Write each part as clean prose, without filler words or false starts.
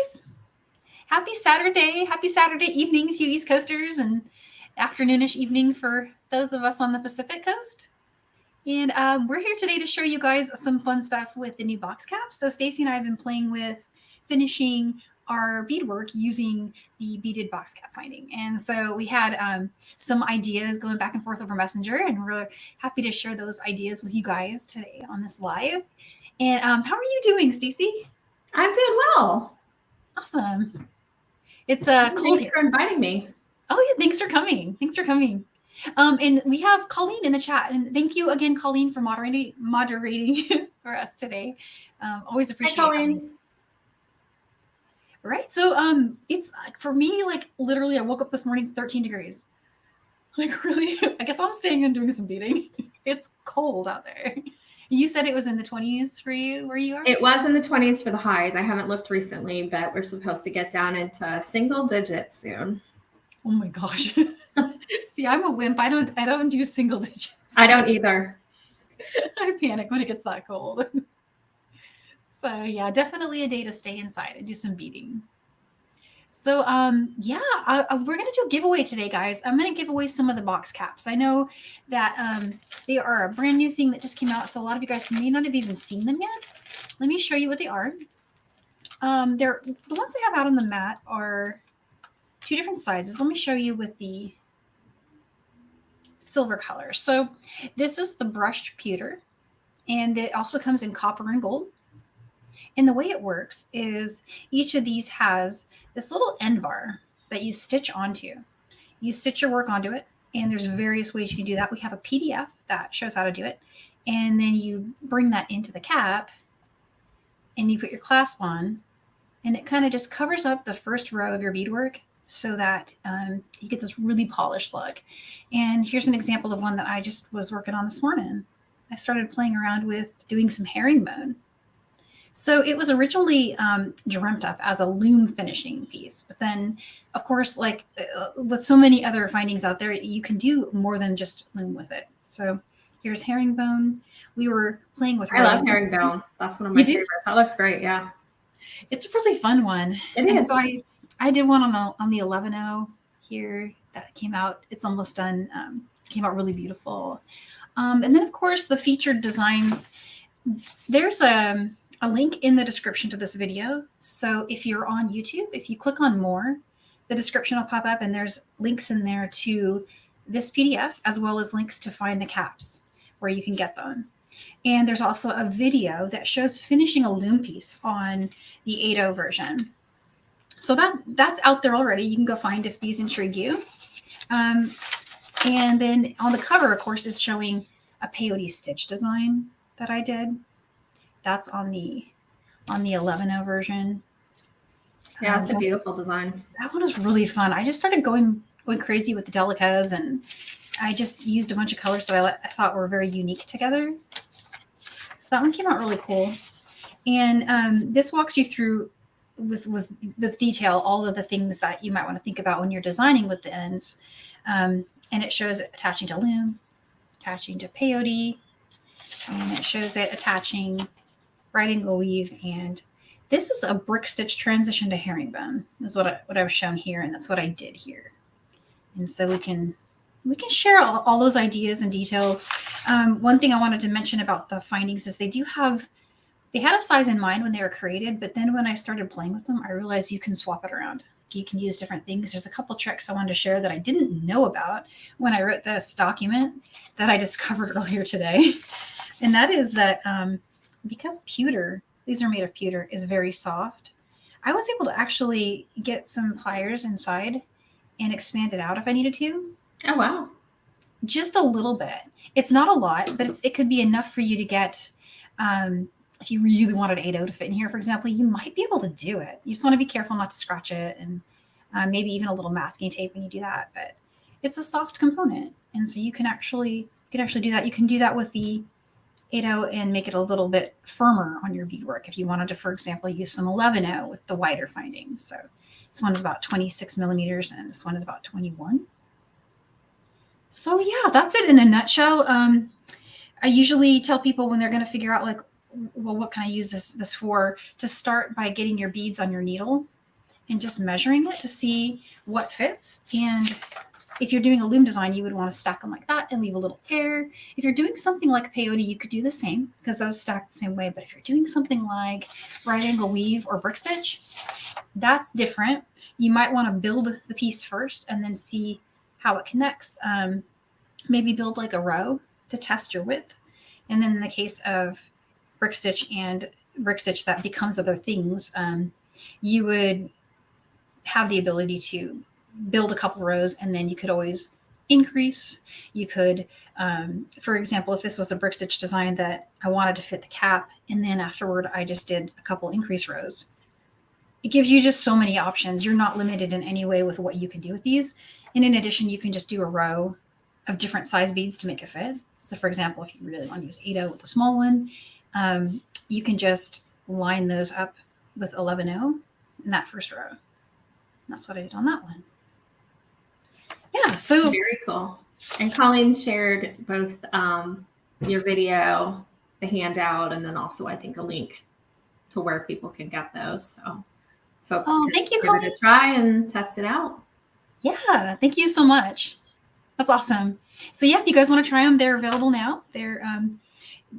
guys. Happy Saturday evening to you East Coasters and afternoonish evening for those of us on the Pacific Coast. And we're here today to show you guys some fun stuff with the new box caps. So Stacie and I have been playing with finishing our beadwork using the beaded box cap finding. And so we had some ideas going back and forth over Messenger, and we're happy to share those ideas with you guys today on this live. And how are you doing, Stacie? I'm doing well. Awesome. It's cold Thanks here. for inviting me. Oh yeah, thanks for coming. And we have Colleen in the chat, and thank you again, Colleen, for moderating for us today. Always appreciate it. Hi, Colleen. Right. So it's for me, like literally I woke up this morning 13 degrees. Like really, I guess I'm staying and doing some beading. It's cold out there. You said it was in the 20s for you where you are? It was in the 20s for the highs. I haven't looked recently, but we're supposed to get down into single digits soon. Oh my gosh. See, I'm a wimp. I don't do single digits. I don't either. I panic when it gets that cold. So yeah, definitely a day to stay inside and do some beading. So yeah, we're going to do a giveaway today, guys. I'm going to give away some of the box caps. I know that they are a brand new thing that just came out, so a lot of you guys may not have even seen them yet. Let me show you what they are. The ones I have out on the mat are two different sizes. Let me show you with the silver color. So this is the brushed pewter, and it also comes in copper and gold. And the way it works is each of these has this little end bar that you stitch onto. You stitch your work onto it, and there's various ways you can do that. We have a PDF that shows how to do it. And then you bring that into the cap, and you put your clasp on, and it kind of just covers up the first row of your beadwork so that you get this really polished look. And here's an example of one that I just was working on this morning. I started playing around with doing some herringbone. So it was originally dreamt up as a loom finishing piece, but then, of course, like with so many other findings out there, you can do more than just loom with it. So here's herringbone. We were playing with. I love herringbone. That's one of my favorites. That looks great. Yeah, it's a really fun one. It is. So I did one on the 11.0 here that came out. It's almost done. Came out really beautiful. And then, of course, the featured designs. There's a link in the description to this video. So if you're on YouTube, if you click on more, the description will pop up, and there's links in there to this PDF as well as links to find the caps where you can get them. And there's also a video that shows finishing a loom piece on the 8.0 version. So that's out there already. You can go find if these intrigue you. And then on the cover, of course, is showing a peyote stitch design that I did. That's on the 11.0 version. Yeah, it's a beautiful design. That one was really fun. I just started going crazy with the delicas, and I just used a bunch of colors that I thought were very unique together. So that one came out really cool. And this walks you through with detail all of the things that you might want to think about when you're designing with the ends. And it shows it attaching to loom, attaching to peyote, and it shows it attaching right angle weave. And this is a brick stitch transition to herringbone is what I was shown here, and that's what I did here. And so we can share all those ideas and details. One thing I wanted to mention about the findings is they had a size in mind when they were created, but then when I started playing with them, I realized you can swap it around. You can use different things. There's a couple tricks I wanted to share that I didn't know about when I wrote this document that I discovered earlier today. And that is that because pewter, these are made of pewter, is very soft, I was able to actually get some pliers inside and expand it out if I needed to. Oh, wow. Just a little bit. It's not a lot, but it could be enough for you to get, if you really wanted 8.0 to fit in here, for example, you might be able to do it. You just want to be careful not to scratch it, and maybe even a little masking tape when you do that. But it's a soft component, and so you can actually do that. You can do that with the 8.0 and make it a little bit firmer on your beadwork if you wanted to, for example, use some 11.0 with the wider findings. So this one is about 26 millimeters, and this one is about 21. So yeah, that's it in a nutshell. I usually tell people when they're going to figure out, like, well, what can I use this for, to start by getting your beads on your needle and just measuring it to see what fits. And if you're doing a loom design, you would want to stack them like that and leave a little air. If you're doing something like peyote, you could do the same because those stack the same way. But if you're doing something like right angle weave or brick stitch, that's different. You might want to build the piece first and then see how it connects. Maybe build like a row to test your width. And then in the case of brick stitch and brick stitch that becomes other things, you would have the ability to build a couple rows, and then you could always increase. You could, for example, if this was a brick stitch design that I wanted to fit the cap, and then afterward I just did a couple increase rows. It gives you just so many options. You're not limited in any way with what you can do with these. And in addition, you can just do a row of different size beads to make it fit. So for example, if you really want to use 8/0 with a small one, you can just line those up with 11/0 in that first row. That's what I did on that one. Yeah, so very cool. And Colleen shared both your video, the handout, and then also I think a link to where people can get those. So folks can thank you, give Colleen. it a try and test it out. Yeah, thank you so much. That's awesome. So yeah, if you guys want to try them, they're available now. They're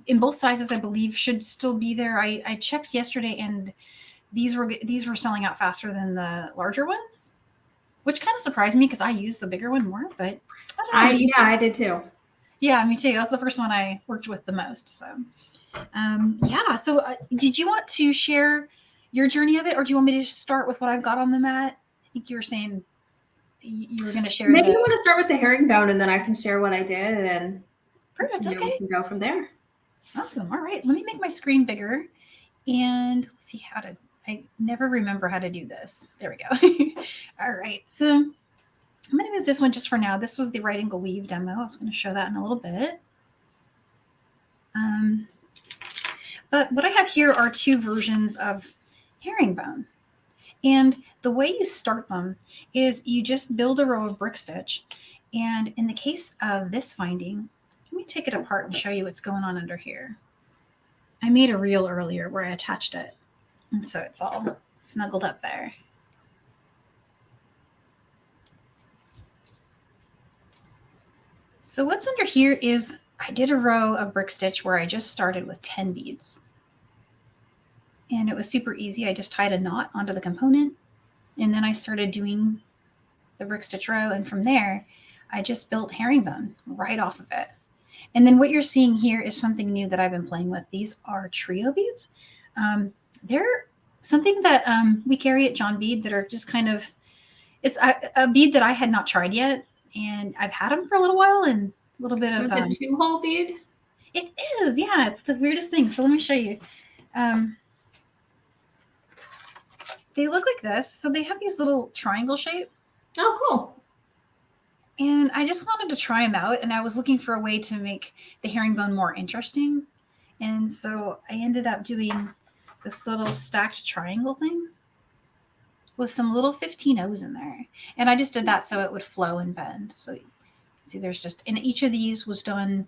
in both sizes, I believe, should still be there. I checked yesterday, and these were selling out faster than the larger ones, which kind of surprised me because I use the bigger one more. But I don't know. I did too. Yeah, me too. That's the first one I worked with the most. So yeah. So did you want to share your journey of it, or do you want me to start with what I've got on the mat? I think you were saying you were going to share. Maybe you want to start with the herringbone, and then I can share what I did, and perfect. Okay, we can go from there. Awesome. All right, let me make my screen bigger, and let's see how to. I never remember how to do this. There we go. All right, so I'm going to use this one just for now. This was the right angle weave demo. I was going to show that in a little bit. But what I have here are two versions of herringbone. And the way you start them is you just build a row of brick stitch. And in the case of this finding, let me take it apart and show you what's going on under here. I made a reel earlier where I attached it. And so it's all snuggled up there. So what's under here is I did a row of brick stitch where I just started with 10 beads. And it was super easy. I just tied a knot onto the component, and then I started doing the brick stitch row. And from there, I just built herringbone right off of it. And then what you're seeing here is something new that I've been playing with. These are trio beads. They're something that we carry at John Bead that are just kind of, it's a bead that I had not tried yet. And I've had them for a little while, and a little bit of... Was it 2-hole bead? It is, yeah. It's the weirdest thing. So let me show you. They look like this. So they have these little triangle shape. Oh, cool. And I just wanted to try them out. And I was looking for a way to make the herringbone more interesting. And so I ended up doing this little stacked triangle thing with some little 15-0s in there. And I just did that so it would flow and bend. So you can see there's just, and each of these was done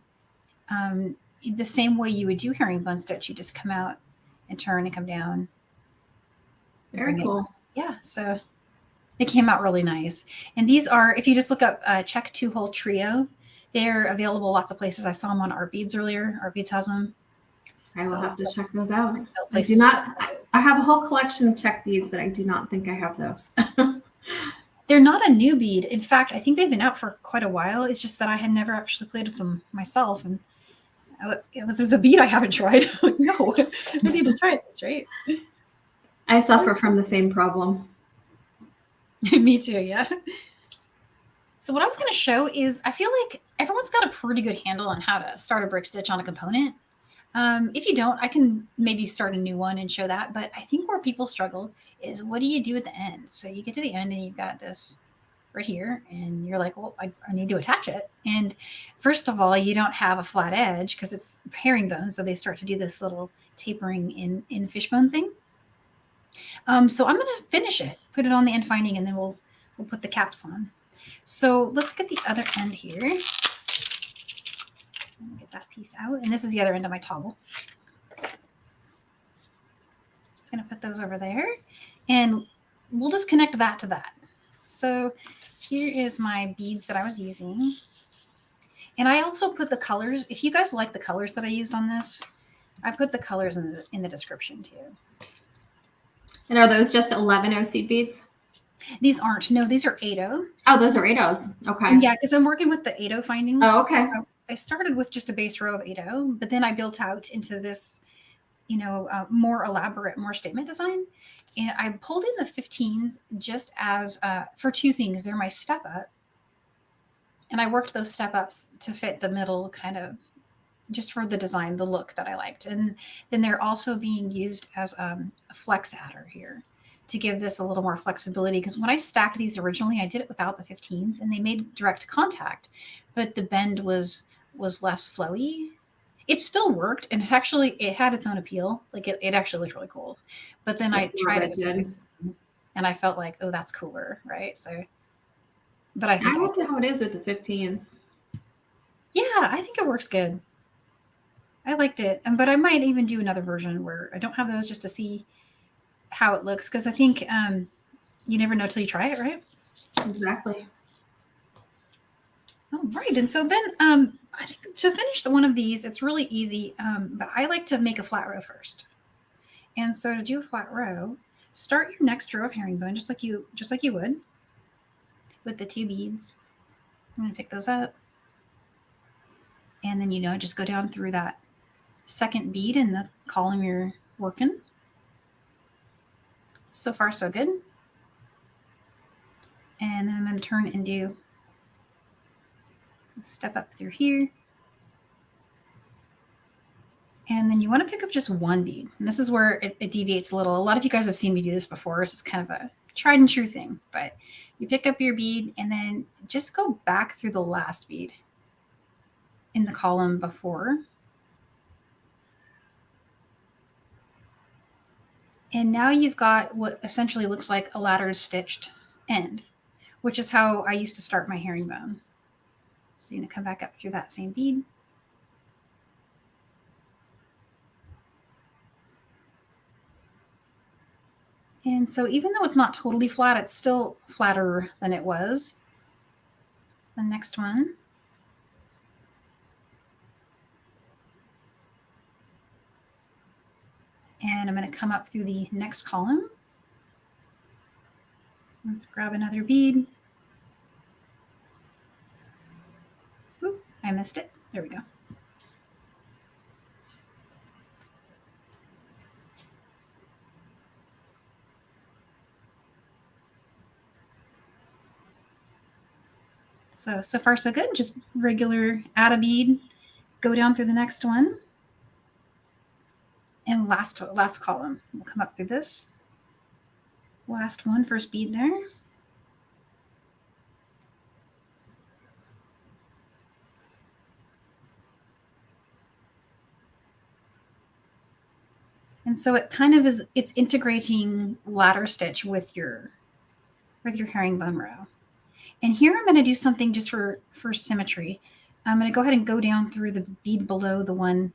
the same way you would do herringbone stitch. You just come out and turn and come down. Very cool. Yeah, so they came out really nice. And these are, if you just look up Czech 2-hole trio, they're available lots of places. I saw them on Art Beads earlier. Art Beads has them. I will have to check those out. I have a whole collection of Czech beads, but I do not think I have those. They're not a new bead. In fact, I think they've been out for quite a while. It's just that I had never actually played with them myself. And there's a bead I haven't tried. No, I need to try this, right? I suffer from the same problem. Me too, yeah. So what I was going to show is I feel like everyone's got a pretty good handle on how to start a brick stitch on a component. If you don't, I can maybe start a new one and show that. But I think where people struggle is what do you do at the end? So you get to the end and you've got this right here and you're like, well, I need to attach it. And first of all, you don't have a flat edge because it's herringbone. So they start to do this little tapering in fishbone thing. So I'm going to finish it, put it on the end finding, and then we'll put the caps on. So let's get the other end here. Get that piece out. And this is the other end of my toggle. Just going to put those over there. And we'll just connect that to that. So here is my beads that I was using. And I also put the colors. If you guys like the colors that I used on this, I put the colors in the description too. And are those just 11 seed beads? These aren't. No, these are 8-0. Oh, those are 8-0s. Okay. And yeah, because I'm working with the 8-0 finding. Oh, okay. So I started with just a base row of 8-0, but then I built out into this, more elaborate, more statement design. And I pulled in the 15s just as for two things. They're my step up. And I worked those step ups to fit the middle kind of just for the design, the look that I liked. And then they're also being used as a flex adder here to give this a little more flexibility. Because when I stacked these originally, I did it without the 15s and they made direct contact, but the bend was less flowy. It still worked, and it had its own appeal. Like it actually looked really cool. But then I tried it and I felt like, oh, that's cooler, right? So, but I think I like how it is with the 15s. Yeah, I think it works good. I liked it, but I might even do another version where I don't have those just to see how it looks, because I think you never know till you try it, right? Exactly. All right, and so then I think to finish one of these, it's really easy, but I like to make a flat row first. And so to do a flat row, start your next row of herringbone just like you would with the 2 beads. I'm gonna pick those up, and then just go down through that second bead in the column you're working. So far, so good. And then I'm going to turn and do a step up through here. And then you want to pick up just 1 bead. And this is where it deviates a little. A lot of you guys have seen me do this before. This is kind of a tried and true thing. But you pick up your bead and then just go back through the last bead in the column before. And now you've got what essentially looks like a ladder stitched end, which is how I used to start my herringbone. So you're going to come back up through that same bead. And so even though it's not totally flat, it's still flatter than it was. So the next one. And I'm going to come up through the next column. Let's grab another bead. Oop, I missed it. There we go. So far so good. Just regular add a bead, go down through the next one. And last column, we'll come up through this. Last one, first bead there. And so it kind of is, it's integrating ladder stitch with your herringbone row. And here I'm going to do something just for symmetry. I'm going to go ahead and go down through the bead below the one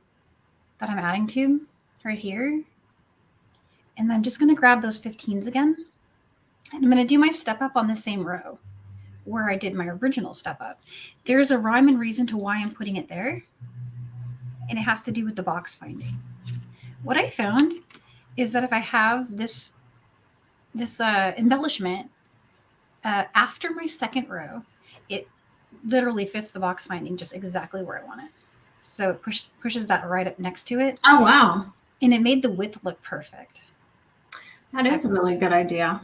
that I'm adding to right here. And I'm just going to grab those 15s again. And I'm going to do my step up on the same row where I did my original step up. There's a rhyme and reason to why I'm putting it there. And it has to do with the box finding. What I found is that if I have this embellishment after my second row, it literally fits the box finding just exactly where I want it. So it pushes that right up next to it. Oh, wow. And it made the width look perfect. That is a really good idea.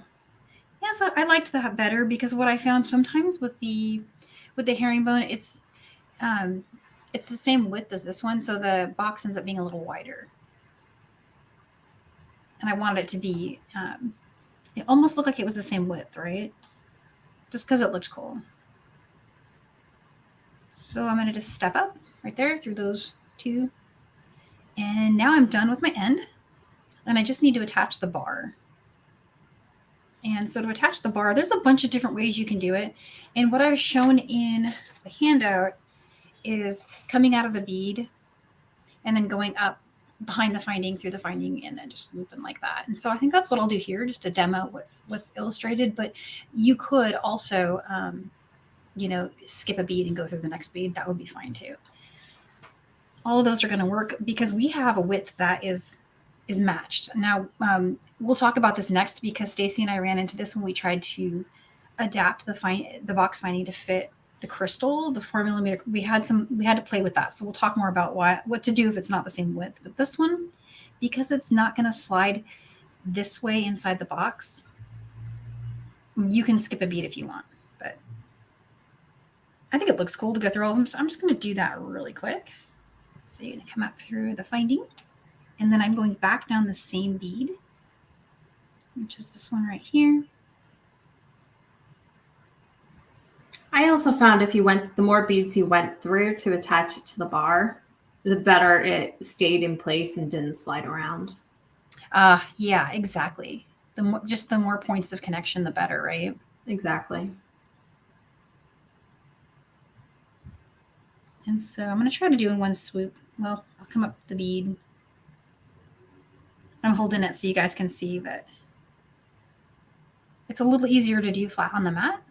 Yeah, so I liked that better because what I found sometimes with the herringbone, it's the same width as this one, so the box ends up being a little wider. And I wanted it to be, it almost looked like it was the same width, right? Just because it looked cool. So I'm going to just step up right there through those 2. And now I'm done with my end. And I just need to attach the bar. And so to attach the bar, there's a bunch of different ways you can do it. And what I've shown in the handout is coming out of the bead and then going up behind the finding, through the finding, and then just looping like that. And so I think that's what I'll do here, just to demo what's illustrated. But you could also, skip a bead and go through the next bead. That would be fine too. All of those are going to work because we have a width that is matched. Now, we'll talk about this next because Stacie and I ran into this when we tried to adapt the box finding to fit the crystal, the 4mm. We had to play with that. So we'll talk more about what to do if it's not the same width with this one, because it's not going to slide this way inside the box. You can skip a bead if you want, but I think it looks cool to go through all of them. So I'm just going to do that really quick. So you're going to come up through the finding, and then I'm going back down the same bead, which is this one right here. I also found the more beads you went through to attach it to the bar, the better it stayed in place and didn't slide around. Yeah, exactly. The more points of connection, the better, right? Exactly. And so I'm going to try to do in one swoop. Well, I'll come up with the bead. I'm holding it so you guys can see that it's a little easier to do flat on the mat.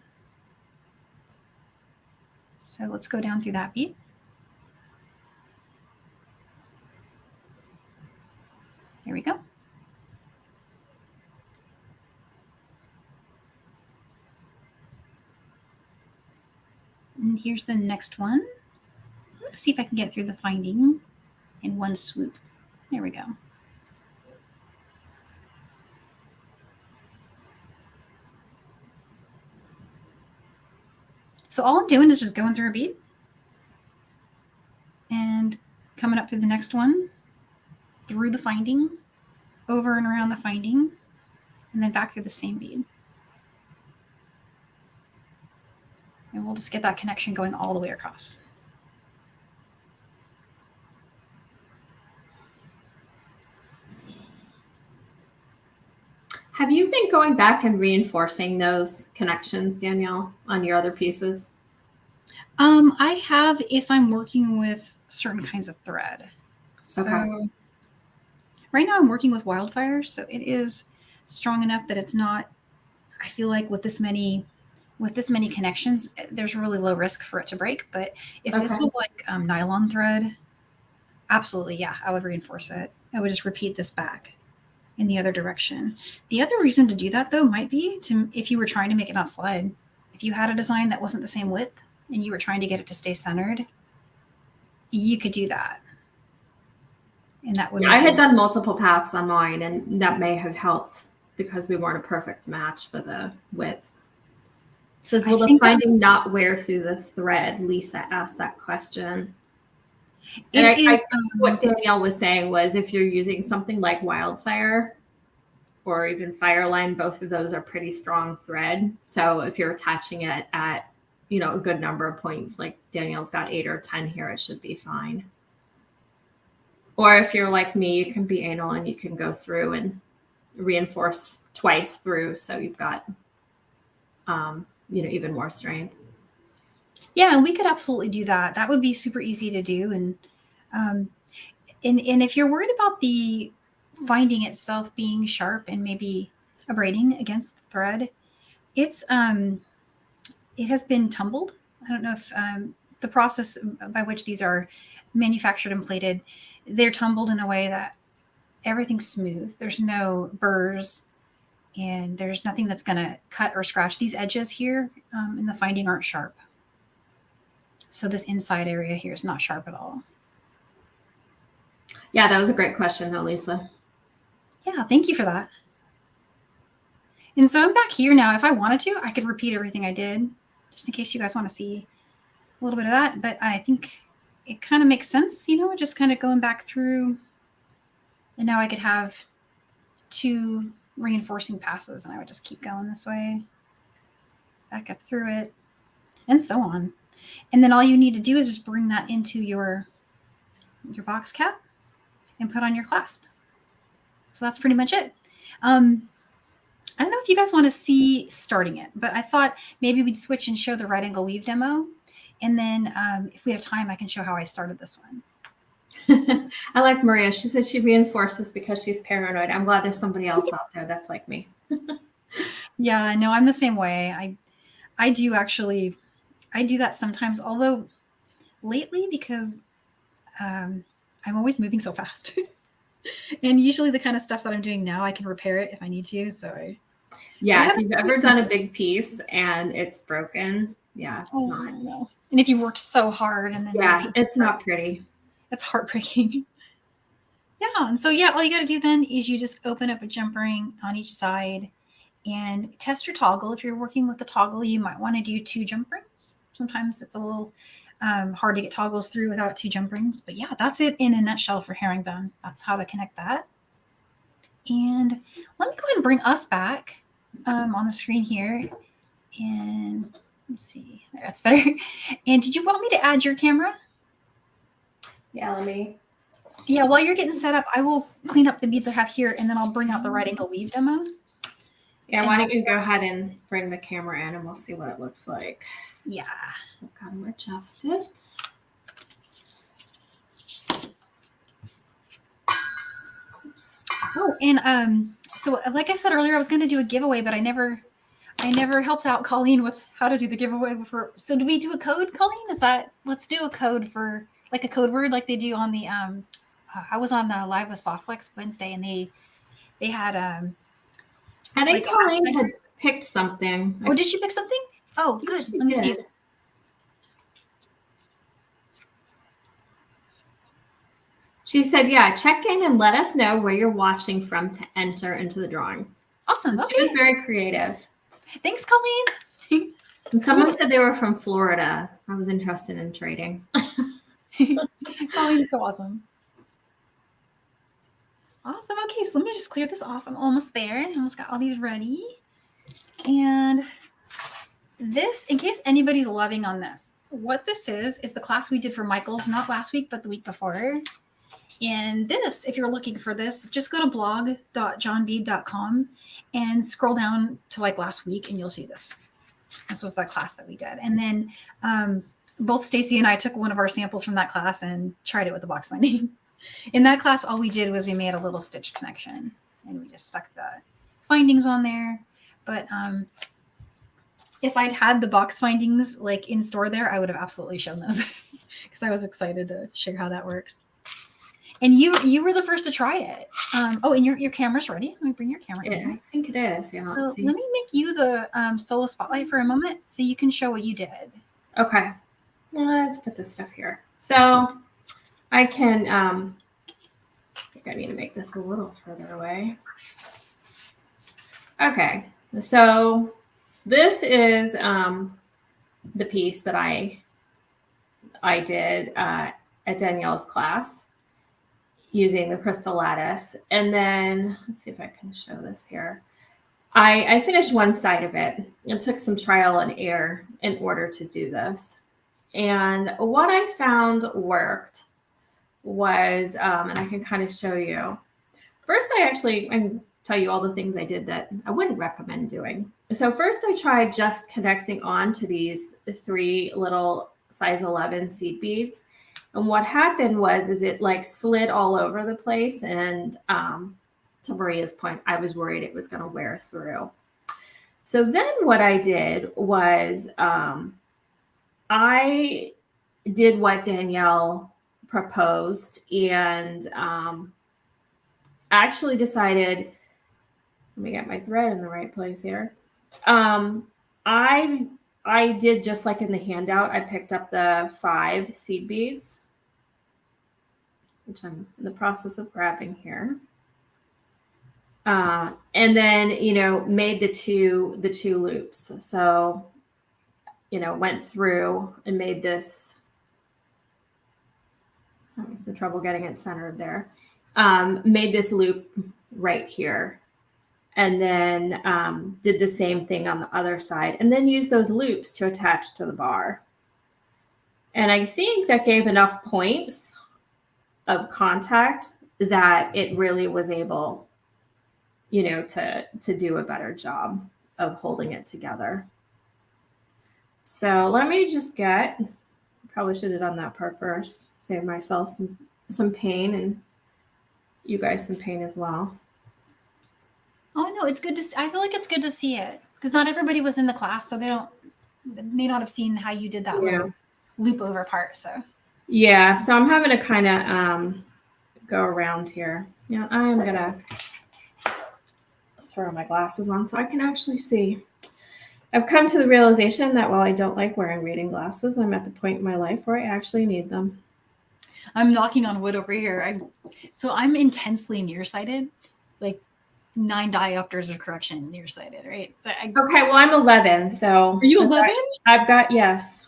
So let's go down through that bead. There we go. And here's the next one. Let's see if I can get through the finding in one swoop. There we go. So all I'm doing is just going through a bead and coming up through the next one, through the finding, over and around the finding, and then back through the same bead. And we'll just get that connection going all the way across. Have you been going back and reinforcing those connections, Danielle, on your other pieces? I have, if I'm working with certain kinds of thread. So Okay. Right now I'm working with wildfire, so it is strong enough that it's not, I feel like with this many connections, there's really low risk for it to break. But if this was like nylon thread, absolutely, yeah, I would reinforce it. I would just repeat this back in the other direction. The other reason to do that, though, might be if you were trying to make it not slide. If you had a design that wasn't the same width and you were trying to get it to stay centered, you could do that. And that would. Yeah, I had done multiple paths on mine, and that may have helped because we weren't a perfect match for the width. It says, will the finding not wear through the thread? Lisa asked that question. And I think what Danielle was saying was if you're using something like wildfire or even fireline, both of those are pretty strong thread. So if you're attaching it at, a good number of points, like Danielle's got 8 or 10 here, it should be fine. Or if you're like me, you can be anal and you can go through and reinforce twice through. So you've got, even more strength. Yeah, we could absolutely do that. That would be super easy to do. And if you're worried about the finding itself being sharp and maybe abrading against the thread, it has been tumbled. I don't know if the process by which these are manufactured and plated, they're tumbled in a way that everything's smooth. There's no burrs and there's nothing that's going to cut or scratch. These edges here in the finding aren't sharp. So this inside area here is not sharp at all. Yeah, that was a great question though, Lisa. Yeah, thank you for that. And so I'm back here now. If I wanted to, I could repeat everything I did, just in case you guys want to see a little bit of that. But I think it kind of makes sense, just kind of going back through. And now I could have 2 reinforcing passes, and I would just keep going this way, back up through it, and so on. And then all you need to do is just bring that into your box cap and put on your clasp. So that's pretty much it. I don't know if you guys want to see starting it, but I thought maybe we'd switch and show the right angle weave demo. And then if we have time, I can show how I started this one. I like Maria. She said she reinforces because she's paranoid. I'm glad there's somebody else out there that's like me. Yeah, no, I'm the same way. I do actually, I do that sometimes, although lately because I'm always moving so fast. And usually the kind of stuff that I'm doing now, I can repair it if I need to. So but I Yeah, if haven't. you've ever done a big piece and it's broken, yeah, it's Oh not. no! And if you've worked so hard and then your Yeah, piece, it's not pretty. it's heartbreaking. Yeah, and so yeah, all you got to do then is you just open up a jump ring on each side and test your toggle. If you're working with the toggle, you might want to do 2 jump rings. Sometimes it's a little hard to get toggles through without 2 jump rings. But yeah, that's it in a nutshell for herringbone. That's how to connect that. And let me go ahead and bring us back on the screen here. And let's see, that's better. And did you want me to add your camera? Yeah, let me. Yeah, while you're getting set up, I will clean up the beads I have here, and then I'll bring out the right angle weave demo. Yeah, why don't you go ahead and bring the camera in and we'll see what it looks like. Yeah. I've got to adjust it. Oops. Oh, and so like I said earlier, I was going to do a giveaway, but I never helped out Colleen with how to do the giveaway before. So do we do a code, Colleen? Is that, let's do a code for like a code word like they do on the I was on live with Softflex Wednesday, and they had I think like Colleen had picked something. Oh, did she pick something? Oh, good. She Let me did. see. She said, yeah, check in and let us know where you're watching from to enter into the drawing. Awesome. Okay. She was very creative. Thanks, Colleen. And someone said they were from Florida. I was interested in trading. Colleen's so awesome. Awesome. Okay, so let me just clear this off. I'm almost there. I almost got all these ready. And this, in case anybody's loving on this, what this is the class we did for Michael's, not last week, but the week before. And this, if you're looking for this, just go to blog.johnbead.com and scroll down to like last week, and you'll see this. This was the class that we did. And then both Stacie and I took one of our samples from that class and tried it with the box binding. In that class, all we did was we made a little stitch connection, and we just stuck the findings on there. But if I'd had the box findings like in store there, I would have absolutely shown those because I was excited to share how that works. And you were the first to try it. Oh, and your camera's ready. Let me bring your camera in. I think it is. Yeah. So let me make you the solo spotlight for a moment so you can show what you did. Okay. Let's put this stuff here. So I can, I think I need to make this a little further away. Okay. So this is the piece that I did at Danielle's class using the crystal lattice. And then let's see if I can show this here. I finished one side of it and took some trial and error in order to do this. And what I found worked was, and I can kind of show you. First, I can tell you all the things I did that I wouldn't recommend doing. So first I tried just connecting on to these 3 little size 11 seed beads. And what happened is it like slid all over the place. And to Maria's point, I was worried it was going to wear through. So then what I did was I did what Danielle proposed and actually decided, let me get my thread in the right place here. I did just like in the handout, I picked up the 5 seed beads, which I'm in the process of grabbing here. And then, made the two loops. So, went through and made this, having some trouble getting it centered there. Made this loop right here. And then did the same thing on the other side, and then used those loops to attach to the bar. And I think that gave enough points of contact that it really was able, to do a better job of holding it together. So let me just probably should have done that part first, save myself some some pain, and you guys some pain as well. Oh no, it's good to see. I feel like it's good to see it because not everybody was in the class, so they may not have seen how you did that little loop over part. So yeah, so I'm having to kind of go around here. Yeah, I'm gonna throw my glasses on so I can actually see. I've come to the realization that while I don't like wearing reading glasses, I'm at the point in my life where I actually need them. I'm knocking on wood over here. I'm intensely nearsighted, like 9 diopters of correction nearsighted, right? So Okay, well, I'm 11, so. Are you 11? I've got you.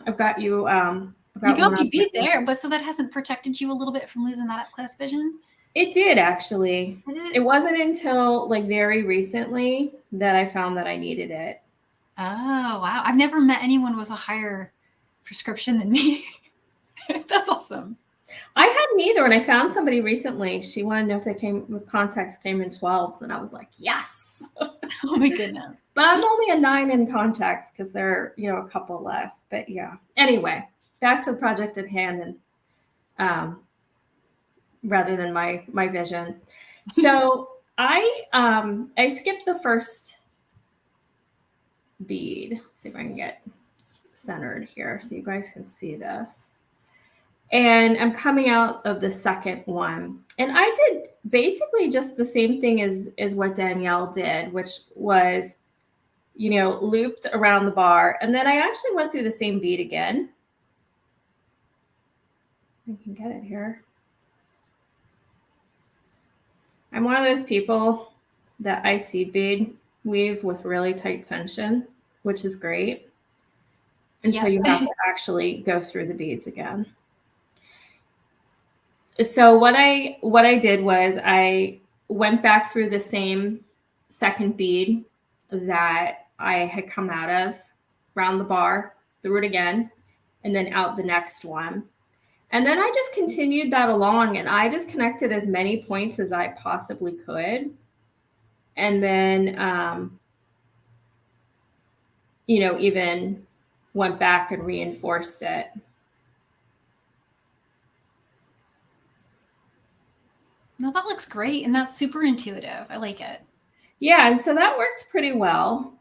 You got me beat there, but so that hasn't protected you a little bit from losing that up close vision? It did, actually. Did it? It wasn't until like very recently that I found that I needed it. Oh, wow. I've never met anyone with a higher prescription than me. That's awesome. I hadn't either, and I found somebody recently. She wanted to know if they came with contacts, came in 12s, and I was like, yes. Oh my goodness. But I'm only a 9 in contacts because they're, a couple less. But yeah. Anyway, back to the project at hand, and rather than my vision. So I skipped the first bead. Let's see if I can get centered here so you guys can see this. And I'm coming out of the second one. And I did basically just the same thing as what Danielle did, which was, looped around the bar. And then I actually went through the same bead again. I can get it here. I'm one of those people that I seed bead weave with really tight tension, which is great until you have to actually go through the beads again. So what I did was I went back through the same second bead that I had come out of, round the bar, through it again, and then out the next one. And then I just continued that along, and I just connected as many points as I possibly could. And then, even went back and reinforced it. No, that looks great. And that's super intuitive. I like it. Yeah. And so that worked pretty well.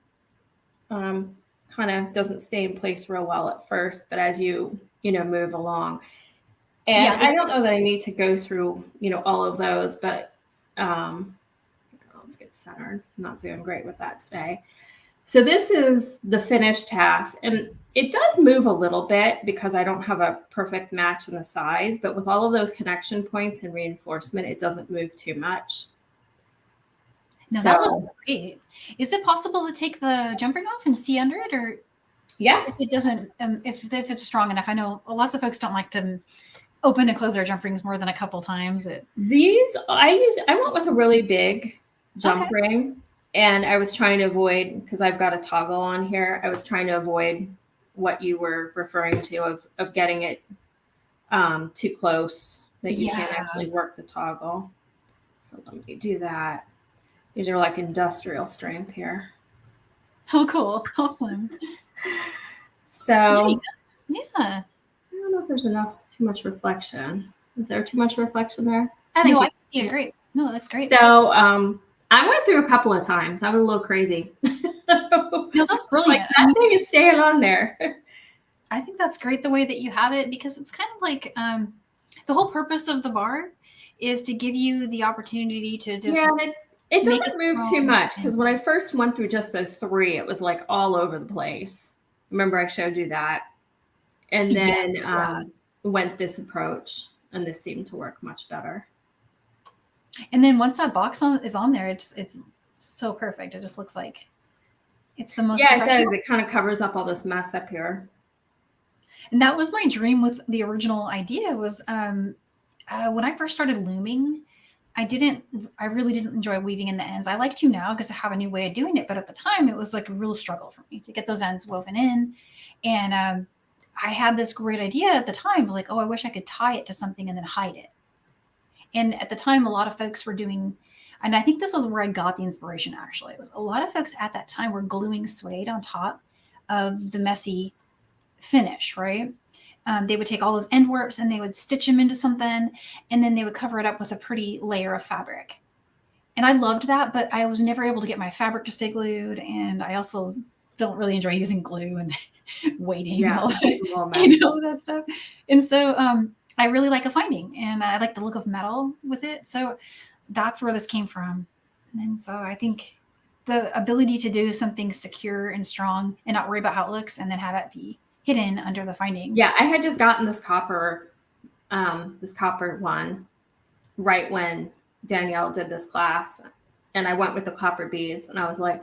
Kind of doesn't stay in place real well at first, but as you move along. And yeah, I don't know that I need to go through, all of those, but let's get centered. I'm not doing great with that today. So this is the finished half, and it does move a little bit because I don't have a perfect match in the size, but with all of those connection points and reinforcement, it doesn't move too much. No, that looks great. Is it possible to take the jump ring off and see under it, or yeah, if it doesn't, if it's strong enough? I know lots of folks don't like to open and close their jump rings more than a couple times. These I went with a really big jump ring, and I was trying to avoid, because I've got a toggle on here, I was trying to avoid what you were referring to of getting it too close that you can't actually work the toggle. So let me do that. These are like industrial strength here. Oh, cool. Awesome. So yeah. I don't know if there's too much reflection. Is there too much reflection there? I can see it great. No, that's great. So I went through a couple of times. I was a little crazy. No, that's brilliant. Like, that thing is staying on there. I think that's great the way that you have it, because it's kind of like the whole purpose of the bar is to give you the opportunity to just it doesn't move too much, because when I first went through just those 3, it was like all over the place. Remember I showed you that? And then went this approach, and this seemed to work much better. And then once that box is on there, it's so perfect. It just looks like it's the most. Yeah, it does. It kind of covers up all this mess up here. And that was my dream with the original idea was when I first started looming, I really didn't enjoy weaving in the ends. I like to now because I have a new way of doing it. But at the time, it was like a real struggle for me to get those ends woven in. And I had this great idea at the time, like, oh, I wish I could tie it to something and then hide it. And at the time, a lot of folks were doing, and I think this was where I got the inspiration, actually. It was a lot of folks at that time were gluing suede on top of the messy finish, right? They would take all those end warps and they would stitch them into something, and then they would cover it up with a pretty layer of fabric. And I loved that, but I was never able to get my fabric to stay glued. And I also don't really enjoy using glue and waiting and all that, that stuff. And so I really like a finding, and I like the look of metal with it. So that's where this came from. And so I think the ability to do something secure and strong and not worry about how it looks, and then have it be hidden under the finding. Yeah, I had just gotten this copper one right when Danielle did this class, and I went with the copper beads, and I was like,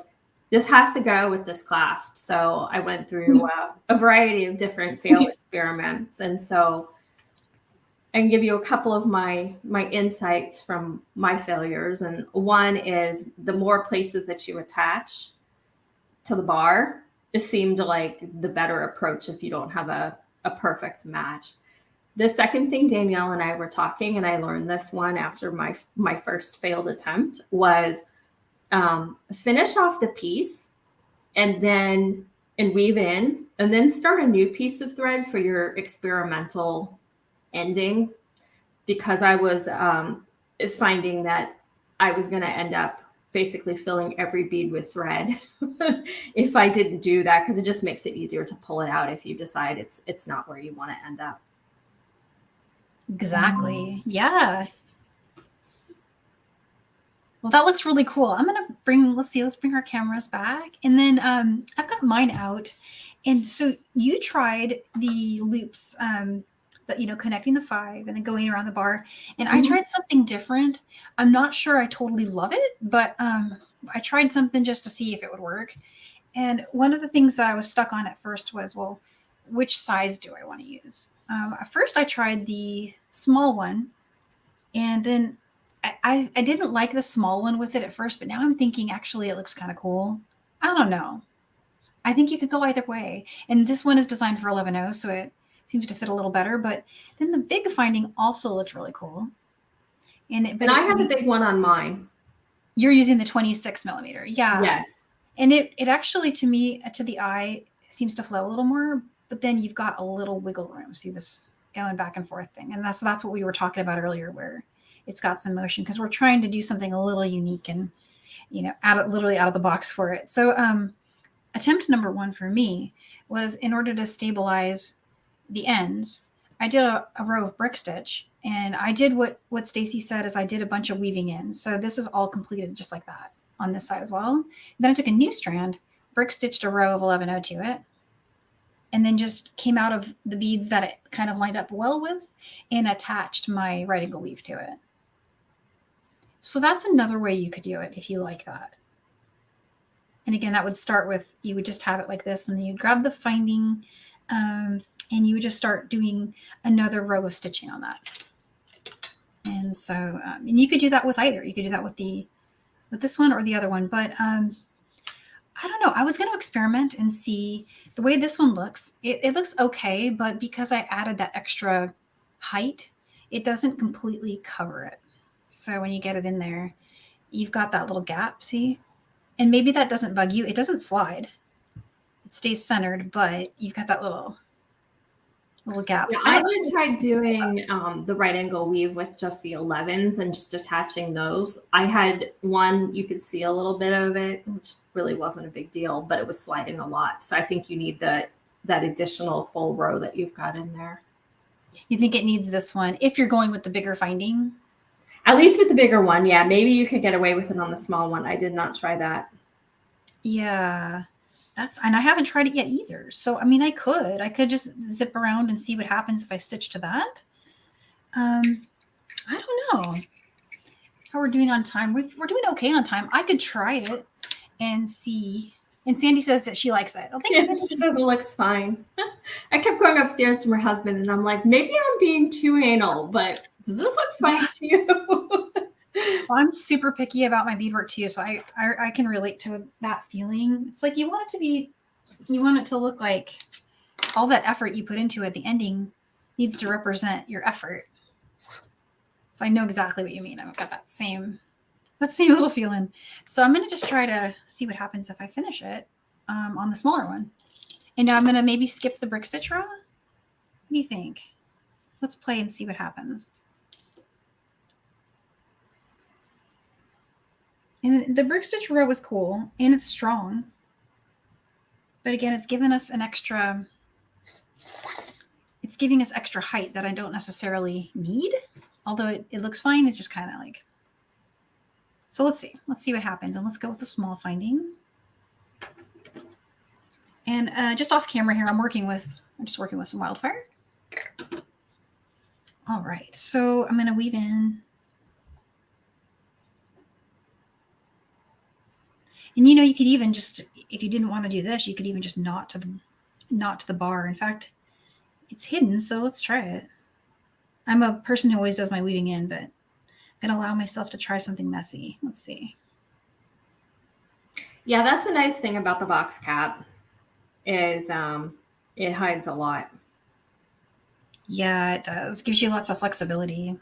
this has to go with this clasp. So I went through a variety of different failed experiments. And so I can give you a couple of my insights from my failures. And one is the more places that you attach to the bar, it seemed like the better approach if you don't have a perfect match. The second thing, Danielle and I were talking, and I learned this one after my first failed attempt, was finish off the piece and weave in, and then start a new piece of thread for your experimental ending, because I was finding that I was going to end up basically filling every bead with thread if I didn't do that, because it just makes it easier to pull it out if you decide it's not where you want to end up. Exactly. Yeah. Well, that looks really cool. I'm going to let's bring our cameras back. And then I've got mine out. And so you tried the loops, that, connecting the 5 and then going around the bar. And I tried something different. I'm not sure I totally love it, but I tried something just to see if it would work. And one of the things that I was stuck on at first was, well, which size do I want to use? At first I tried the small one, and then I didn't like the small one with it at first, but now I'm thinking actually it looks kind of cool. I don't know. I think you could go either way. And this one is designed for 11/0, so it seems to fit a little better. But then the big finding also looked really cool. And I have a big one on mine. You're using the 26 millimeter. Yeah. Yes. And it actually, to me, to the eye, seems to flow a little more, but then you've got a little wiggle room. See this going back and forth thing. And that's what we were talking about earlier, where it's got some motion, because we're trying to do something a little unique and, literally out of the box for it. So attempt number 1 for me was, in order to stabilize the ends, I did a row of brick stitch, and I did what Stacie said, is I did a bunch of weaving in. So this is all completed just like that on this side as well. And then I took a new strand, brick stitched a row of 11/0 to it, and then just came out of the beads that it kind of lined up well with and attached my right angle weave to it. So that's another way you could do it if you like that. And again, that would start with, you would just have it like this, and then you'd grab the finding, and you would just start doing another row of stitching on that. And so, and you could do that with either. You could do that with this one or the other one. But I don't know. I was going to experiment and see the way this one looks. It looks okay, but because I added that extra height, it doesn't completely cover it. So when you get it in there, you've got that little gap, see? And maybe that doesn't bug you. It doesn't slide. It stays centered, but you've got that little gaps. Yeah, I would try doing the right angle weave with just the 11s and just attaching those. I had one, you could see a little bit of it, which really wasn't a big deal, but it was sliding a lot. So I think you need that additional full row that you've got in there. You think it needs this one if you're going with the bigger finding? At least with the bigger one, yeah. Maybe you could get away with it on the small one. I did not try that. Yeah. And I haven't tried it yet either. So, I mean, I could just zip around and see what happens if I stitch to that. I don't know how we're doing on time. We're doing okay on time. I could try it and see. And Sandy says that she likes it. She says it looks fine. I kept going upstairs to my husband, and I'm like, maybe I'm being too anal, but does this look fine to you? Well, I'm super picky about my beadwork too, so I can relate to that feeling. It's like you want it to look like all that effort you put into it. The ending needs to represent your effort. So I know exactly what you mean. I've got that same little feeling. So I'm going to just try to see what happens if I finish it on the smaller one. And now I'm going to maybe skip the brick stitch row. do you think? Let's play and see what happens. And the brick stitch row is cool and it's strong. But again, it's given us it's giving us extra height that I don't necessarily need. Although it looks fine, it's just kind of like, so let's see. Let's see what happens. And let's go with the small finding. And just off camera here, I'm just working with some wildfire. All right, so I'm gonna weave in. And you know, you could even just, if you didn't want to do this, you could even just knot to the bar. In fact, it's hidden, so let's try it. I'm a person who always does my weaving in, but I'm gonna allow myself to try something messy. Let's see. Yeah, that's a nice thing about the box cap is it hides a lot. Yeah, it does. Gives you lots of flexibility.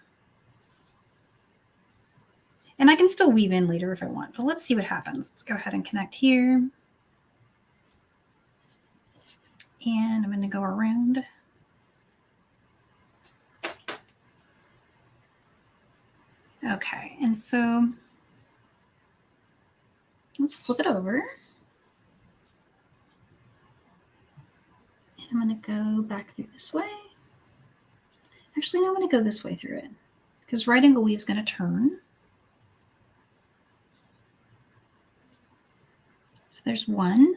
And I can still weave in later if I want, but let's see what happens. Let's go ahead and connect here. And I'm going to go around. Okay, and so let's flip it over. And I'm going to go back through this way. Actually, no, I'm going to go this way through it because right angle weave is going to turn. So there's one,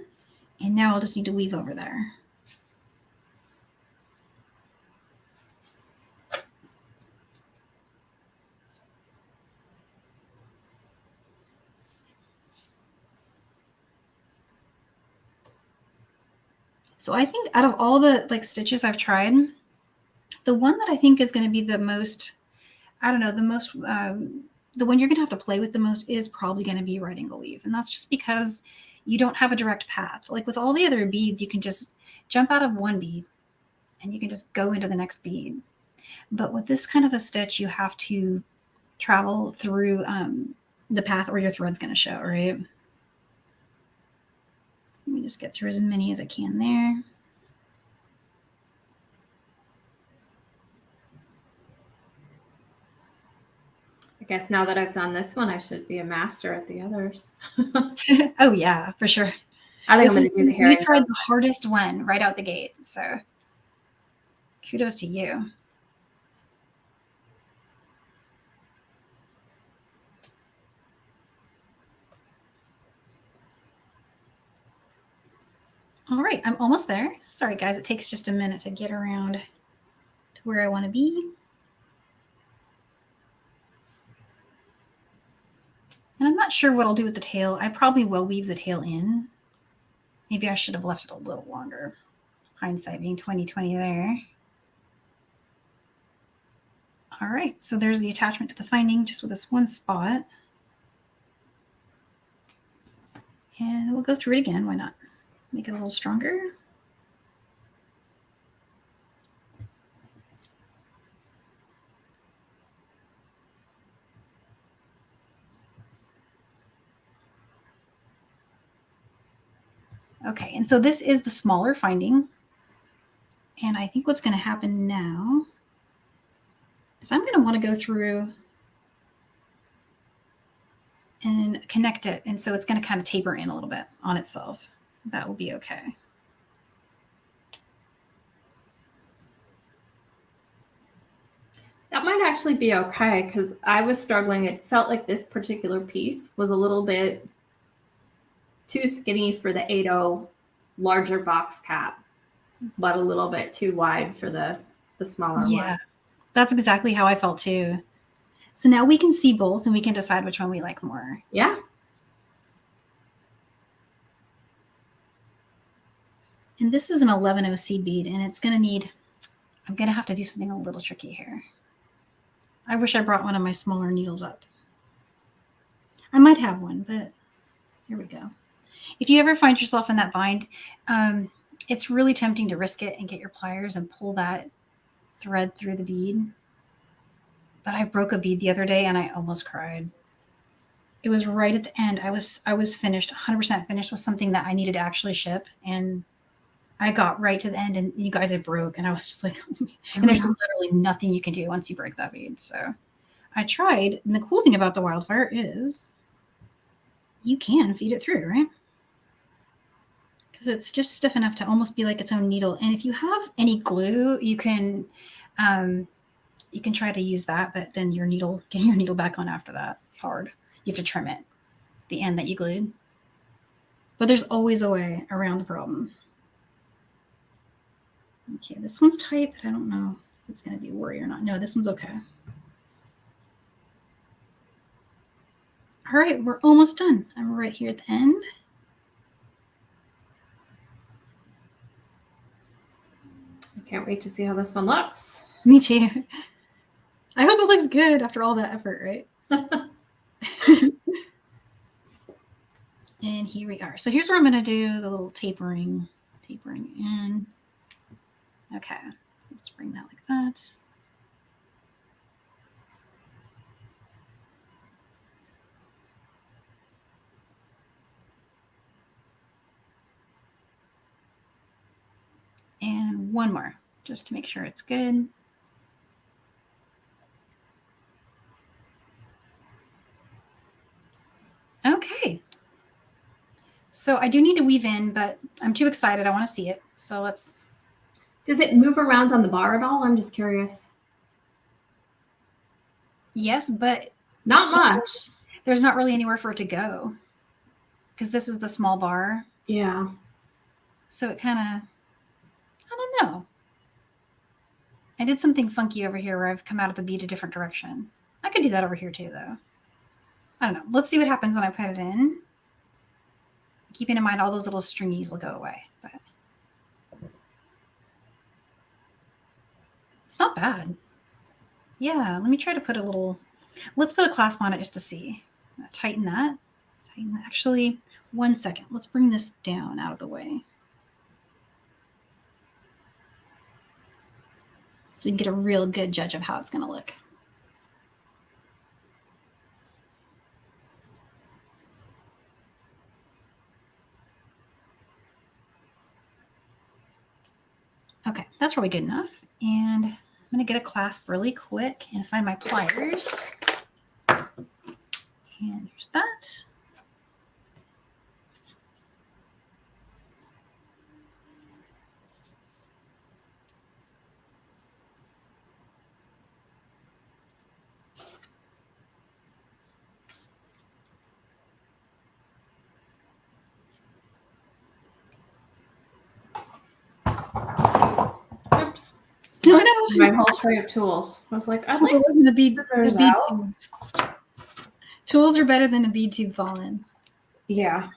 and now I'll just need to weave over there. So I think out of all the stitches I've tried, the one that I think is going to be the most, I don't know, the one you're going to have to play with the most is probably going to be right angle weave. And that's just because you don't have a direct path. Like with all the other beads, you can just jump out of one bead and you can just go into the next bead. But with this kind of a stitch, you have to travel through the path where your thread's going to show, right? Let me just get through as many as I can there. I guess now that I've done this one, I should be a master at the others. Oh yeah, for sure. I think I'm going to do the herringbone. You tried the hardest one right out the gate, so kudos to you. All right, I'm almost there. Sorry guys, it takes just a minute to get around to where I want to be. And I'm not sure what I'll do with the tail. I probably will weave the tail in. Maybe I should have left it a little longer. Hindsight being 20/20 there. All right, so there's the attachment to the finding just with this one spot. And we'll go through it again, why not? Make it a little stronger. Okay, and so this is the smaller finding. And I think what's going to happen now is I'm going to want to go through and connect it. And so it's going to kind of taper in a little bit on itself. That will be okay. That might actually be okay because I was struggling. It felt like this particular piece was a little bit too skinny for the 8/0 larger box cap, but a little bit too wide for the smaller one. Yeah, that's exactly how I felt too. So now we can see both and we can decide which one we like more. Yeah. And this is an 11/0 seed bead and it's going to need, I'm going to have to do something a little tricky here. I wish I brought one of my smaller needles up. I might have one, but here we go. If you ever find yourself in that bind, it's really tempting to risk it and get your pliers and pull that thread through the bead. But I broke a bead the other day and I almost cried. It was right at the end. I was finished, 100% finished with something that I needed to actually ship. And I got right to the end and you guys had broke, and I was just like, and there's literally nothing you can do once you break that bead. So I tried. And the cool thing about the wildfire is you can feed it through, right? Because it's just stiff enough to almost be like its own needle. And if you have any glue, you can try to use that, but then getting your needle back on after that is hard. You have to trim it, the end that you glued. But there's always a way around the problem. Okay, this one's tight, but I don't know if it's going to be a worry or not. No, this one's okay. All right, we're almost done. I'm right here at the end. I can't wait to see how this one looks. Me too. I hope it looks good after all that effort, right? And here we are. So here's where I'm going to do the little tapering in. Okay, let's bring that like that. And one more, just to make sure it's good. Okay. So I do need to weave in, but I'm too excited. I want to see it. So let's. Does it move around on the bar at all? I'm just curious. Yes, but not much. There's not really anywhere for it to go because this is the small bar. Yeah. So it kind of, I don't know. I did something funky over here where I've come out of the bead a different direction. I could do that over here too, though. I don't know. Let's see what happens when I put it in. Keeping in mind all those little stringies will go away, but it's not bad. Yeah, let me try to put let's put a clasp on it just to see. Tighten that. Actually, 1 second. Let's bring this down out of the way. So we can get a real good judge of how it's going to look. Okay, that's probably good enough. And I'm going to get a clasp really quick and find my pliers. And here's that. Oops. My whole tray of tools. I was like, I like it wasn't a bead out. tube. Tools are better than a bead tube falling. Yeah.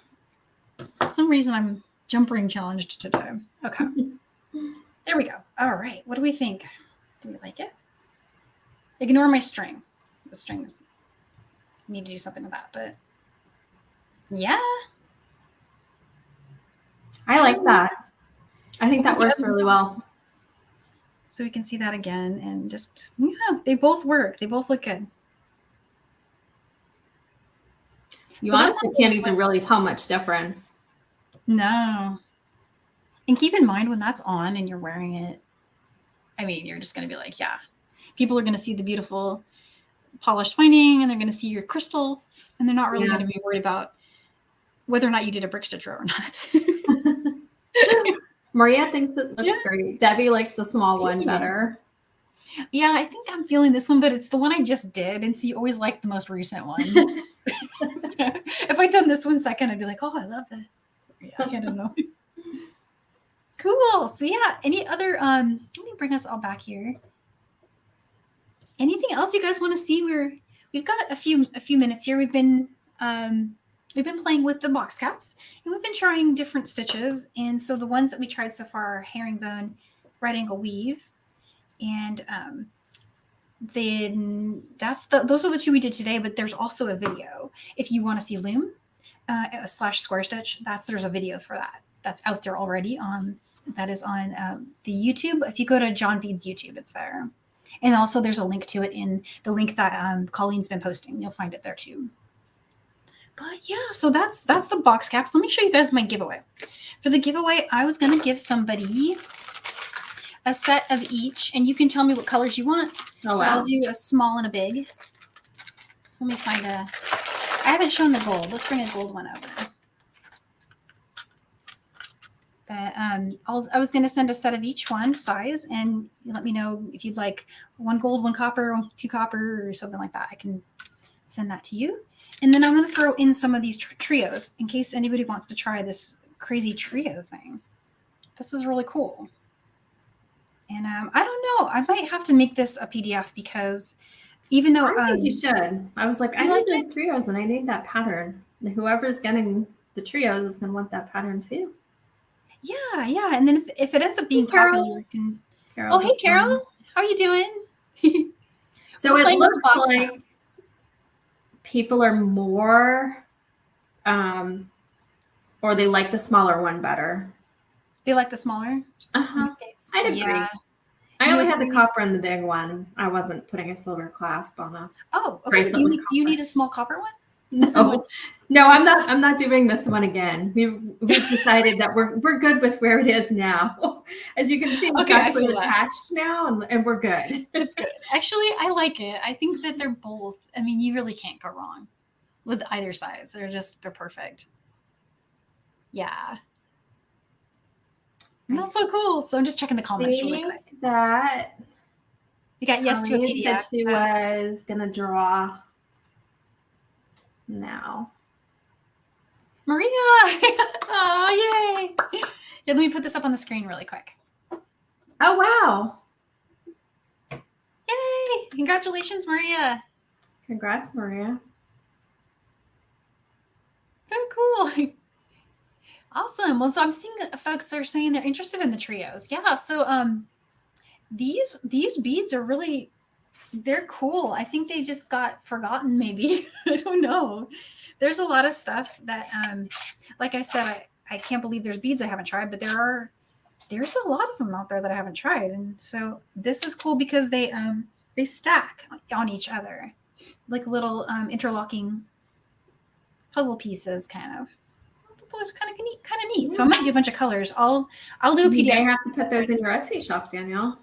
For some reason, I'm jump ring challenged today. Okay. There we go. All right. What do we think? Do we like it? Ignore my string. The string is. I need to do something with that, but yeah. I like that. I think that works really well. So we can see that again and just, yeah, they both work. They both look good. You honestly can't even really tell much difference. No. And keep in mind when that's on and you're wearing it, I mean, you're just going to be like, yeah. People are going to see the beautiful polished finding and they're going to see your crystal and they're not really going to be worried about whether or not you did a brick stitch row or not. Maria thinks it looks great. Debbie likes the small one better. Yeah, I think I'm feeling this one, but it's the one I just did. And so you always like the most recent one. So if I'd done this one second, I'd be like, oh, I love this. So, yeah, I don't know. Cool. So yeah, any other, let me bring us all back here. Anything else you guys want to see? We've got a few minutes here. We've been playing with the box caps and we've been trying different stitches. And so the ones that we tried so far are herringbone, right angle weave. And then those are the two we did today, but there's also a video. If you want to see loom / square stitch, there's a video for that. That's out there already that is on the YouTube. If you go to John Bead's YouTube, it's there. And also there's a link to it in the link that Colleen's been posting. You'll find it there too. But yeah, so that's the box caps. Let me show you guys my giveaway. For the giveaway, I was going to give somebody a set of each, and you can tell me what colors you want. Oh, But I'll wow. do a small and a big. So let me find I haven't shown the gold. Let's bring a gold one over. But I was going to send a set of each one size, and you let me know if you'd like one gold, one copper, 2 copper, or something like that. I can send that to you. And then I'm going to throw in some of these trios in case anybody wants to try this crazy trio thing. This is really cool. And I don't know. I might have to make this a PDF because even though I think you should. I was like, I like need those trios and I need that pattern. Whoever's getting the trios is going to want that pattern too. Yeah. And then if it ends up being popular, can... Carol, Oh, hey, Carol. How are you doing? So We're it playing looks Xbox like now. people are more, or they like the smaller one better. They like the smaller? Uh-huh. I'd agree. Yeah. I only had the copper and the big one. I wasn't putting a silver clasp on a. Oh, okay. Do you need a small copper one? No, I'm not doing this one again. We've decided that we're good with where it is now. As you can see, it's actually attached now, and we're good. It's good. Actually, I like it. I think that they're both. I mean, you really can't go wrong with either size. They're perfect. Yeah. That's so cool. So I'm just checking the comments really quick. That you got yes to a PDF. That she was gonna draw now. Maria! Oh, yay! Yeah, let me put this up on the screen really quick. Oh, wow. Yay! Congratulations, Maria. Congrats, Maria. Very cool. Awesome. Well, so I'm seeing that folks are saying they're interested in the trios. Yeah. So these beads are really, they're cool. I think they just got forgotten maybe. I don't know. There's a lot of stuff that like I said, I can't believe there's beads I haven't tried, but there's a lot of them out there that I haven't tried. And so this is cool because they stack on each other like little interlocking puzzle pieces kind of. Looks kind of neat. So I'm gonna do a bunch of colors. I'll do a PDF. You may have to put those in your Etsy shop, Danielle.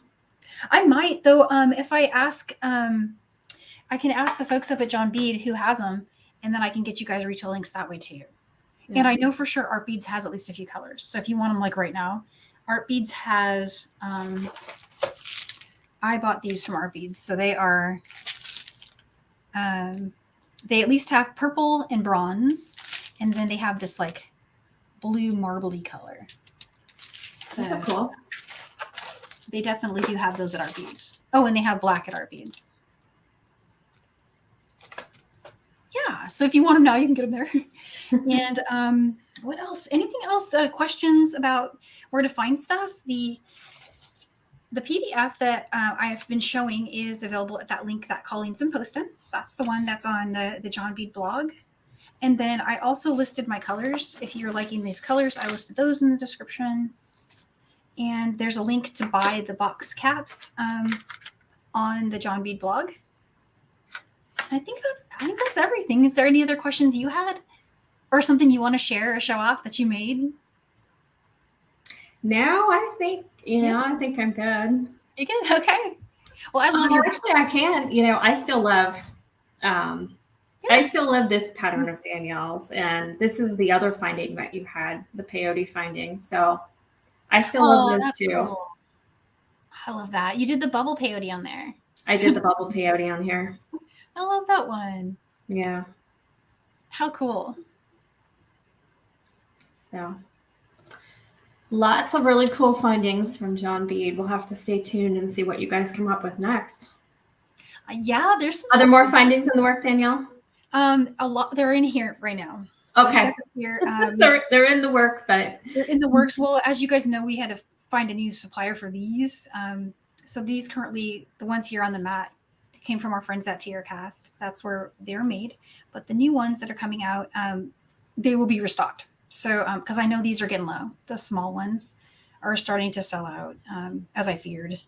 I might though. If I ask, I can ask the folks up at John Bead who has them, and then I can get you guys retail links that way too. Yeah. And I know for sure Art Beads has at least a few colors. So if you want them like right now, Art Beads has. I bought these from Art Beads, so they are. They at least have purple and bronze, and then they have this like blue marbly color. So cool. They definitely do have those at Art Beads. Oh, and they have black at Art Beads. Yeah, so if you want them now, you can get them there. And what else? Anything else? The questions about where to find stuff? The PDF that I've been showing is available at that link that Colleen's been posting. That's the one that's on the John Bead blog. And then I also listed my colors. If you're liking these colors, I listed those in the description. And there's a link to buy the box caps on the John Bead blog. I think that's everything. Is there any other questions you had, or something you want to share or show off that you made? No, I think I think I'm good. You good? Okay. Well, I love your. Actually, I can. I still love. I still love this pattern of Danielle's, and this is the other finding that you had, the peyote finding. So I still love those too. Cool. I love that. You did the bubble peyote on there. I did the bubble peyote on here. I love that one. Yeah. How cool. So lots of really cool findings from John Bead. We'll have to stay tuned and see what you guys come up with next. Yeah, there's some. Are there more findings in the work, Danielle? A lot. They're in here right now. Okay. Here. They're in the work, but they're in the works. Well, as you guys know, we had to find a new supplier for these. So these currently, the ones here on the mat, came from our friends at TierCast. That's where they're made. But the new ones that are coming out, they will be restocked. So, because I know these are getting low. The small ones are starting to sell out, as I feared.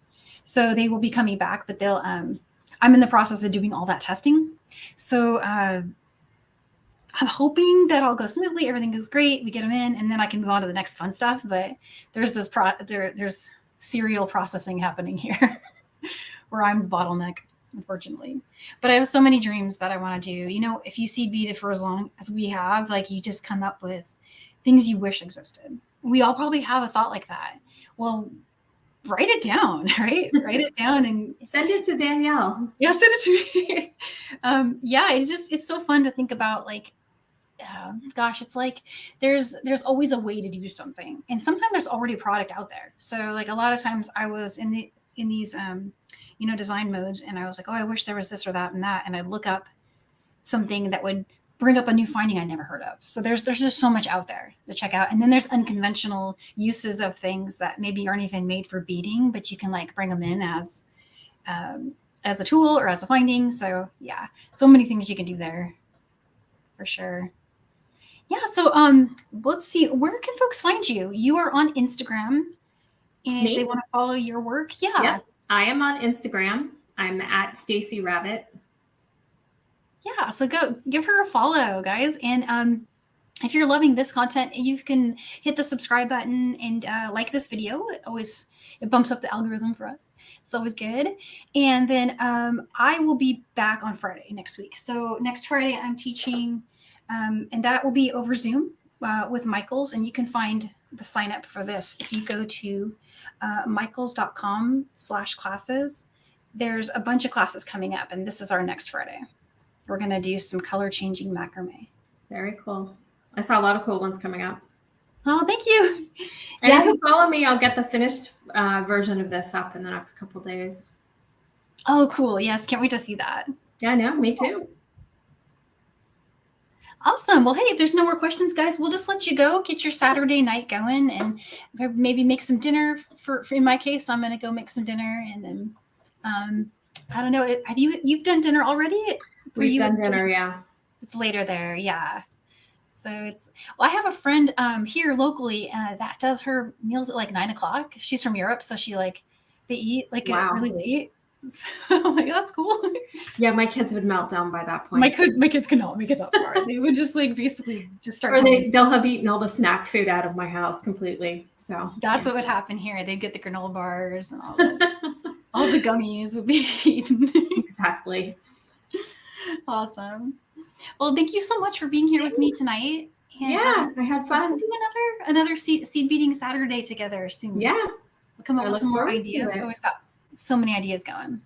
So they will be coming back, but they'll. I'm in the process of doing all that testing. So I I'm hoping that all goes smoothly. Everything is great. We get them in, and then I can move on to the next fun stuff. But there's there's serial processing happening here where I'm the bottleneck, unfortunately. But I have so many dreams that I want to do. You know, if you seed bead it for as long as we have, like you just come up with things you wish existed. We all probably have a thought like that. Well, write it down, right? Write it down and send it to Danielle. Yeah, send it to me. Yeah, it's so fun to think about. Like, gosh, it's like there's always a way to do something, and sometimes there's already a product out there. So like a lot of times I was in these design modes, and I was like, oh, I wish there was this or that and that, and I'd look up something that would bring up a new finding I never heard of. So there's just so much out there to check out. And then there's unconventional uses of things that maybe aren't even made for beading, but you can like bring them in as a tool or as a finding. So yeah, so many things you can do there for sure. Yeah. So let's see, where can folks find you? You are on Instagram, and if they want to follow your work. Yeah. I am on Instagram. I'm at Stacie Rabbit. Yeah, so go give her a follow, guys. And if you're loving this content, you can hit the subscribe button and like this video. It bumps up the algorithm for us. It's always good. And then I will be back on Friday next week. So next Friday I'm teaching, and that will be over Zoom with Michaels. And you can find the sign up for this if you go to michaels.com/classes. There's a bunch of classes coming up, and this is our next Friday. We're going to do some color changing macrame. Very cool. I saw a lot of cool ones coming up. Oh, thank you. And if you follow me, I'll get the finished version of this up in the next couple days. Oh, cool. Yes. Can't wait to see that. Yeah, I know. Me too. Awesome. Well, hey, if there's no more questions, guys, we'll just let you go. Get your Saturday night going and maybe make some dinner. For in my case, I'm going to go make some dinner. And then, I don't know. You've done dinner already? We've done dinner, yeah. It's later there, yeah. So I have a friend here locally that does her meals at like 9:00. She's from Europe, so they eat like really late. So like, that's cool. Yeah, my kids would melt down by that point. My kids could not make it that far. They would just like basically just start. Or they'll have eaten all the snack food out of my house completely. So that's what would happen here. They'd get the granola bars and all the gummies would be eaten. Exactly. Awesome. Well, thank you so much for being here with me tonight. And, yeah, I had fun. We'll do another seed beading Saturday together soon. Yeah. We'll come up with some more ideas. We always got so many ideas going.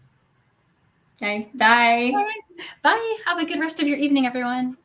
Okay. Bye. All right. Bye. Have a good rest of your evening, everyone.